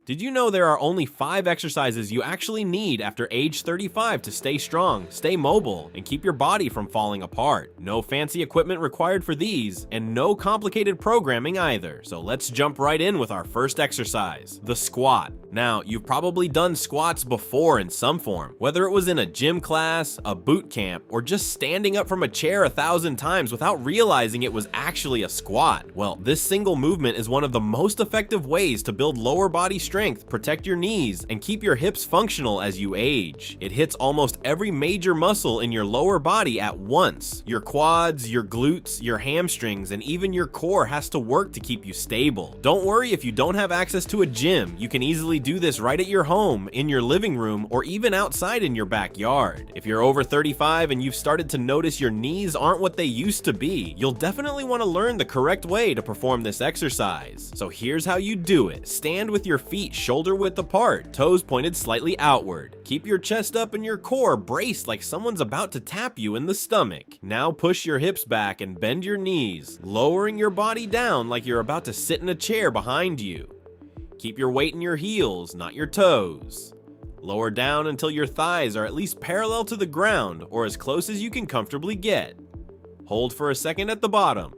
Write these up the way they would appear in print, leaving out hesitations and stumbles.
Did you know there are only 5 exercises you actually need after age 35 to stay strong, stay mobile, and keep your body from falling apart? No fancy equipment required for these, and no complicated programming either. So let's jump right in with our first exercise, the squat. Now, you've probably done squats before in some form, whether it was in a gym class, a boot camp, or just standing up from a chair 1,000 times without realizing it was actually a squat. Well, this single movement is one of the most effective ways to build lower body strength, protect your knees, and keep your hips functional as you age. It hits almost every major muscle in your lower body at once. Your quads, your glutes, your hamstrings, and even your core has to work to keep you stable. Don't worry if you don't have access to a gym. You can easily do this right at your home, in your living room, or even outside in your backyard. If you're over 35 and you've started to notice your knees aren't what they used to be, you'll definitely want to learn the correct way to perform this exercise. So here's how you do it. Stand with your feet shoulder width apart, toes pointed slightly outward. Keep your chest up and your core braced like someone's about to tap you in the stomach. Now push your hips back and bend your knees, lowering your body down like you're about to sit in a chair behind you. Keep your weight in your heels, not your toes. Lower down until your thighs are at least parallel to the ground or as close as you can comfortably get. Hold for a second at the bottom.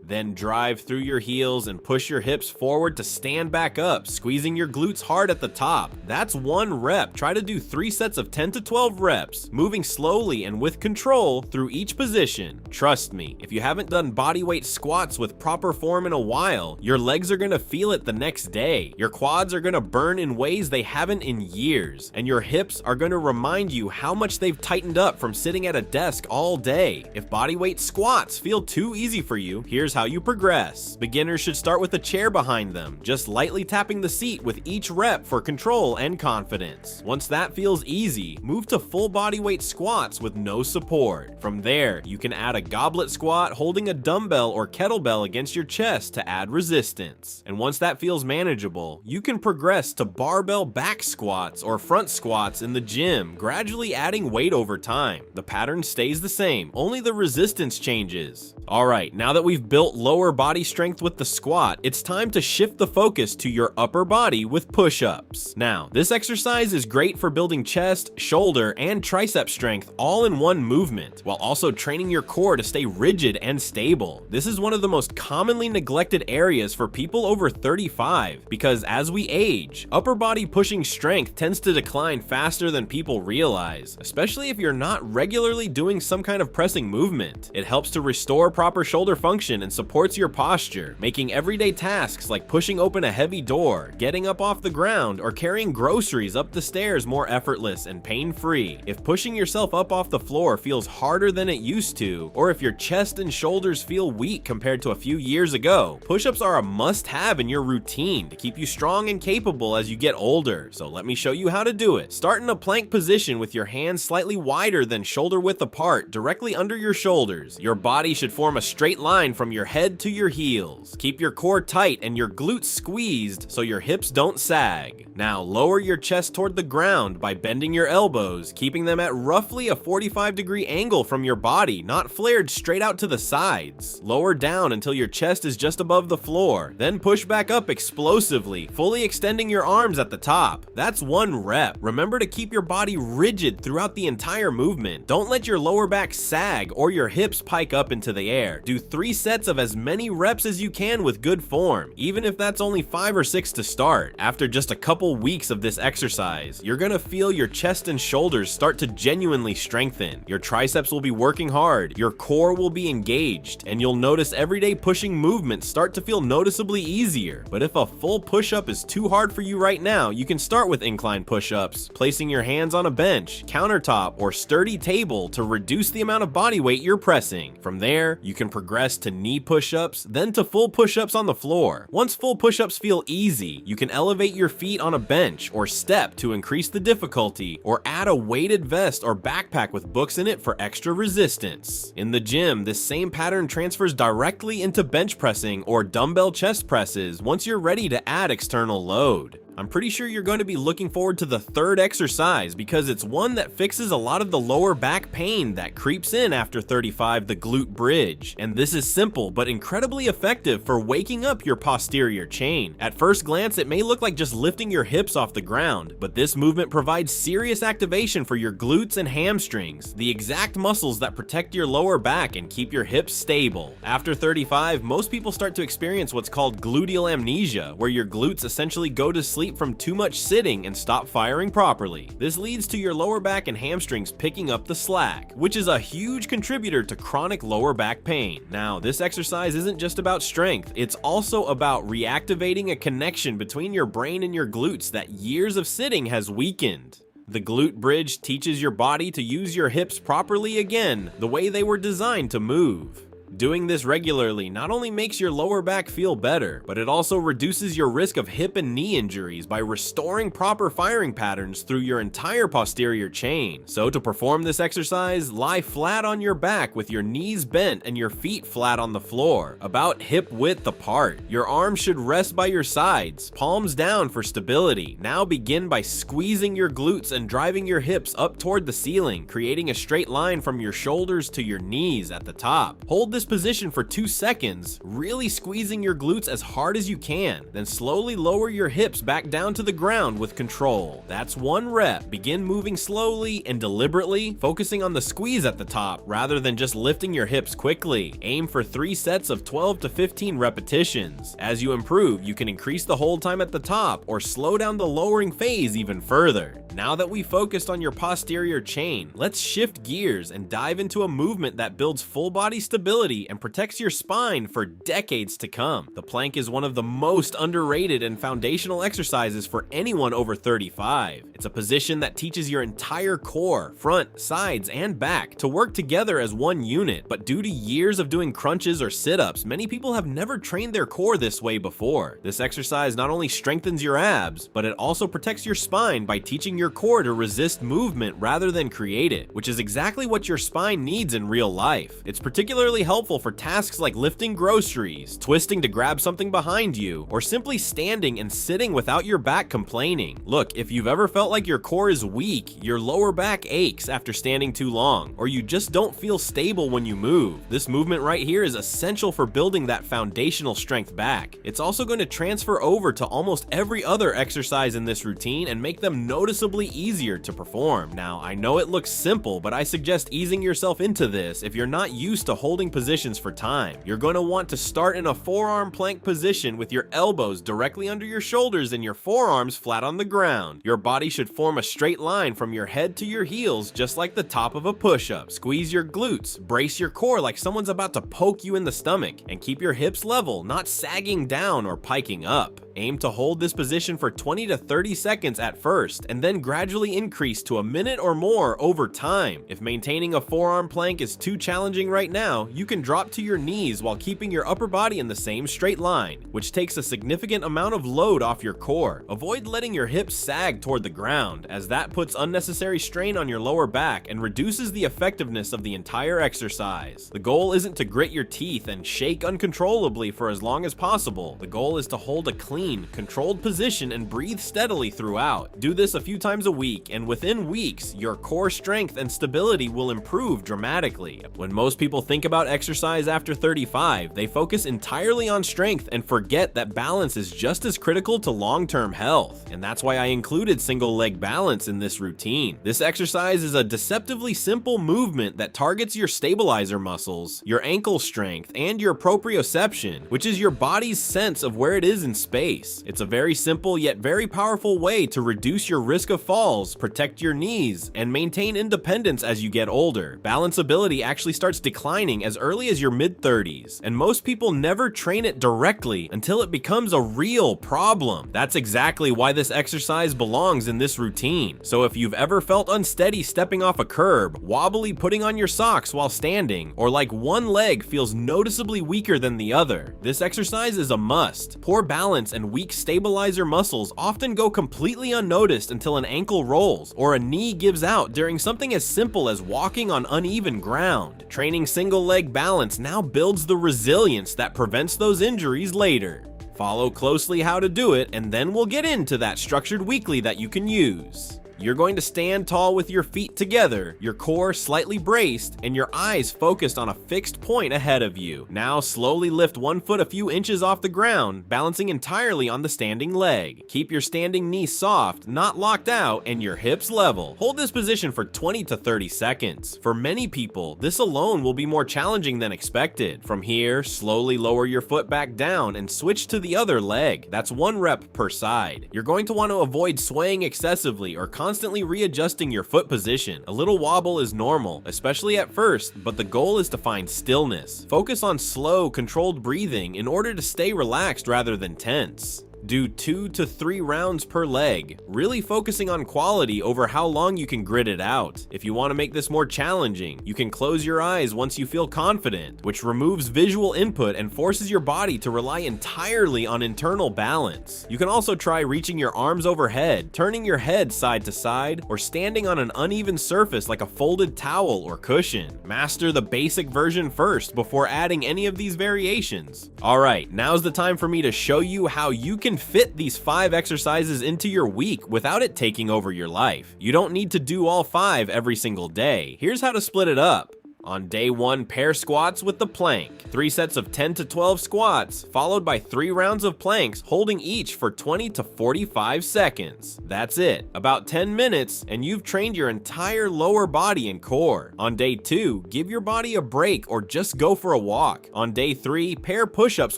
Then drive through your heels and push your hips forward to stand back up, squeezing your glutes hard at the top. That's 1 rep. Try to do 3 sets of 10 to 12 reps, moving slowly and with control through each position. Trust me, if you haven't done bodyweight squats with proper form in a while, your legs are gonna feel it the next day. Your quads are gonna burn in ways they haven't in years, and your hips are gonna remind you how much they've tightened up from sitting at a desk all day. If bodyweight squats feel too easy for you, here's how you progress. Beginners should start with a chair behind them, just lightly tapping the seat with each rep for control and confidence. Once that feels easy, move to full body weight squats with no support. From there, you can add a goblet squat holding a dumbbell or kettlebell against your chest to add resistance. And once that feels manageable, you can progress to barbell back squats or front squats in the gym, gradually adding weight over time. The pattern stays the same, only the resistance changes. Alright, now that we've built lower body strength with the squat, it's time to shift the focus to your upper body with push-ups. Now, this exercise is great for building chest, shoulder, and tricep strength all in one movement, while also training your core to stay rigid and stable. This is one of the most commonly neglected areas for people over 35, because as we age, upper body pushing strength tends to decline faster than people realize, especially if you're not regularly doing some kind of pressing movement. It helps to restore proper shoulder function and supports your posture, making everyday tasks like pushing open a heavy door, getting up off the ground, or carrying groceries up the stairs more effortless and pain-free. If pushing yourself up off the floor feels harder than it used to, or if your chest and shoulders feel weak compared to a few years ago, push-ups are a must-have in your routine to keep you strong and capable as you get older. So let me show you how to do it. Start in a plank position with your hands slightly wider than shoulder width apart, directly under your shoulders. Your body should form a straight line from your head to your heels. Keep your core tight and your glutes squeezed so your hips don't sag. Now lower your chest toward the ground by bending your elbows, keeping them at roughly a 45-degree angle from your body, not flared straight out to the sides. Lower down until your chest is just above the floor, then push back up explosively, fully extending your arms at the top. That's 1 rep. Remember to keep your body rigid throughout the entire movement. Don't let your lower back sag or your hips pike up into the air. Do 3 sets of as many reps as you can with good form, even if that's only 5 or 6 to start. After just a couple weeks of this exercise, you're gonna feel your chest and shoulders start to genuinely strengthen. Your triceps will be working hard, your core will be engaged, and you'll notice everyday pushing movements start to feel noticeably easier. But if a full push-up is too hard for you right now, you can start with incline push-ups, placing your hands on a bench, countertop, or sturdy table to reduce the amount of body weight you're pressing. From there, you can progress to knee push-ups, then to full push-ups on the floor. Once full push-ups feel easy, you can elevate your feet on a bench or step to increase the difficulty, or add a weighted vest or backpack with books in it for extra resistance. In the gym, this same pattern transfers directly into bench pressing or dumbbell chest presses once you're ready to add external load. I'm pretty sure you're going to be looking forward to the third exercise because it's one that fixes a lot of the lower back pain that creeps in after 35, the glute bridge. And this is simple but incredibly effective for waking up your posterior chain. At first glance, it may look like just lifting your hips off the ground, but this movement provides serious activation for your glutes and hamstrings, the exact muscles that protect your lower back and keep your hips stable. After 35, most people start to experience what's called gluteal amnesia, where your glutes essentially go to sleep from too much sitting and stop firing properly. This leads to your lower back and hamstrings picking up the slack, which is a huge contributor to chronic lower back pain. Now, this exercise isn't just about strength, it's also about reactivating a connection between your brain and your glutes that years of sitting has weakened. The glute bridge teaches your body to use your hips properly again, the way they were designed to move. Doing this regularly not only makes your lower back feel better, but it also reduces your risk of hip and knee injuries by restoring proper firing patterns through your entire posterior chain. So to perform this exercise, lie flat on your back with your knees bent and your feet flat on the floor, about hip width apart. Your arms should rest by your sides, palms down for stability. Now begin by squeezing your glutes and driving your hips up toward the ceiling, creating a straight line from your shoulders to your knees at the top. Hold this position for 2 seconds, really squeezing your glutes as hard as you can, then slowly lower your hips back down to the ground with control. That's 1 rep. Begin moving slowly and deliberately, focusing on the squeeze at the top rather than just lifting your hips quickly. Aim for 3 sets of 12 to 15 repetitions. As you improve, you can increase the hold time at the top or slow down the lowering phase even further. Now that we focused on your posterior chain, let's shift gears and dive into a movement that builds full body stability and protects your spine for decades to come. The plank is one of the most underrated and foundational exercises for anyone over 35. It's a position that teaches your entire core, front, sides, and back to work together as one unit. But due to years of doing crunches or sit-ups, many people have never trained their core this way before. This exercise not only strengthens your abs, but it also protects your spine by teaching your core to resist movement rather than create it, which is exactly what your spine needs in real life. It's particularly helpful for tasks like lifting groceries, twisting to grab something behind you, or simply standing and sitting without your back complaining. Look, if you've ever felt like your core is weak, your lower back aches after standing too long, or you just don't feel stable when you move, this movement right here is essential for building that foundational strength back. It's also going to transfer over to almost every other exercise in this routine and make them noticeably easier to perform. Now, I know it looks simple, but I suggest easing yourself into this if you're not used to holding positions for time. You're going to want to start in a forearm plank position with your elbows directly under your shoulders and your forearms flat on the ground. Your body should form a straight line from your head to your heels, just like the top of a push-up. Squeeze your glutes, brace your core like someone's about to poke you in the stomach, and keep your hips level, not sagging down or piking up. Aim to hold this position for 20 to 30 seconds at first, and then gradually increase to a minute or more over time. If maintaining a forearm plank is too challenging right now, you can drop to your knees while keeping your upper body in the same straight line, which takes a significant amount of load off your core. Avoid letting your hips sag toward the ground, as that puts unnecessary strain on your lower back and reduces the effectiveness of the entire exercise. The goal isn't to grit your teeth and shake uncontrollably for as long as possible. The goal is to hold a clean, controlled position and breathe steadily throughout. Do this a few times a week, and within weeks, your core strength and stability will improve dramatically. When most people think about exercise after 35, they focus entirely on strength and forget that balance is just as critical to long-term health. And that's why I included single leg balance in this routine. This exercise is a deceptively simple movement that targets your stabilizer muscles, your ankle strength, and your proprioception, which is your body's sense of where it is in space. It's a very simple yet very powerful way to reduce your risk of falls, protect your knees, and maintain independence as you get older. Balance ability actually starts declining as early as your mid-30s, and most people never train it directly until it becomes a real problem. That's exactly why this exercise belongs in this routine. So if you've ever felt unsteady stepping off a curb, wobbly putting on your socks while standing, or like one leg feels noticeably weaker than the other, this exercise is a must. Poor balance and weak stabilizer muscles often go completely unnoticed until an ankle rolls or a knee gives out during something as simple as walking on uneven ground. Training single leg balance now builds the resilience that prevents those injuries later. Follow closely how to do it, and then we'll get into that structured weekly that you can use. You're going to stand tall with your feet together, your core slightly braced, and your eyes focused on a fixed point ahead of you. Now slowly lift one foot a few inches off the ground, balancing entirely on the standing leg. Keep your standing knee soft, not locked out, and your hips level. Hold this position for 20 to 30 seconds. For many people, this alone will be more challenging than expected. From here, slowly lower your foot back down and switch to the other leg. That's 1 rep per side. You're going to want to avoid swaying excessively or constantly readjusting your foot position. A little wobble is normal, especially at first, but the goal is to find stillness. Focus on slow, controlled breathing in order to stay relaxed rather than tense. Do 2 to 3 rounds per leg, really focusing on quality over how long you can grit it out. If you want to make this more challenging, you can close your eyes once you feel confident, which removes visual input and forces your body to rely entirely on internal balance. You can also try reaching your arms overhead, turning your head side to side, or standing on an uneven surface like a folded towel or cushion. Master the basic version first before adding any of these variations. Alright, now's the time for me to show you how you can fit these 5 exercises into your week without it taking over your life. You don't need to do all 5 every single day. Here's how to split it up. On day 1, pair squats with the plank. 3 sets of 10 to 12 squats, followed by 3 rounds of planks, holding each for 20 to 45 seconds. That's it. About 10 minutes, and you've trained your entire lower body and core. On day 2, give your body a break or just go for a walk. On day 3, pair push-ups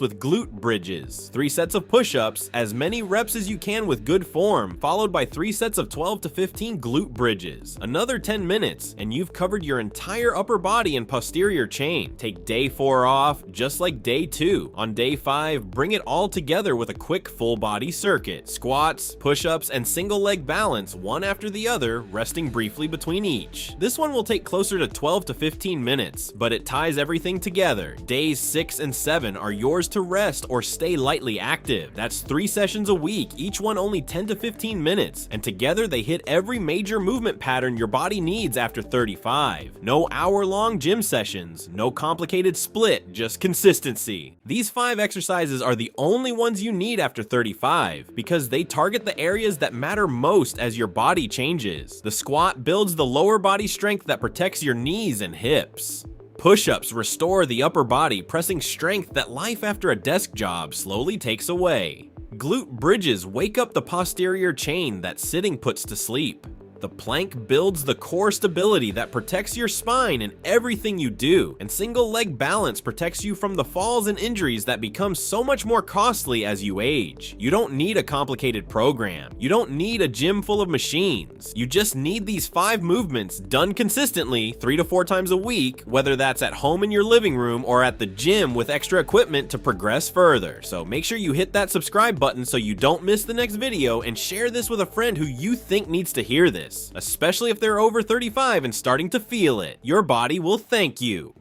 with glute bridges. 3 sets of push-ups, as many reps as you can with good form, followed by 3 sets of 12 to 15 glute bridges. Another 10 minutes, and you've covered your entire upper body and posterior chain. Take day 4 off, just like day 2. On day 5, bring it all together with a quick full body circuit. Squats, push-ups, and single leg balance, one after the other, resting briefly between each. This one will take closer to 12 to 15 minutes, but it ties everything together. Days 6 and 7 are yours to rest or stay lightly active. That's 3 sessions a week, each one only 10 to 15 minutes, and together they hit every major movement pattern your body needs after 35. No hour-long gym sessions, no complicated split, just consistency. These 5 exercises are the only ones you need after 35 because they target the areas that matter most as your body changes. The squat builds the lower body strength that protects your knees and hips. Push-ups restore the upper body, pressing strength that life after a desk job slowly takes away. Glute bridges wake up the posterior chain that sitting puts to sleep. The plank builds the core stability that protects your spine in everything you do, and single leg balance protects you from the falls and injuries that become so much more costly as you age. You don't need a complicated program. You don't need a gym full of machines. You just need these 5 movements done consistently 3 to 4 times a week, whether that's at home in your living room or at the gym with extra equipment to progress further. So make sure you hit that subscribe button so you don't miss the next video, and share this with a friend who you think needs to hear this. Especially if they're over 35 and starting to feel it. Your body will thank you.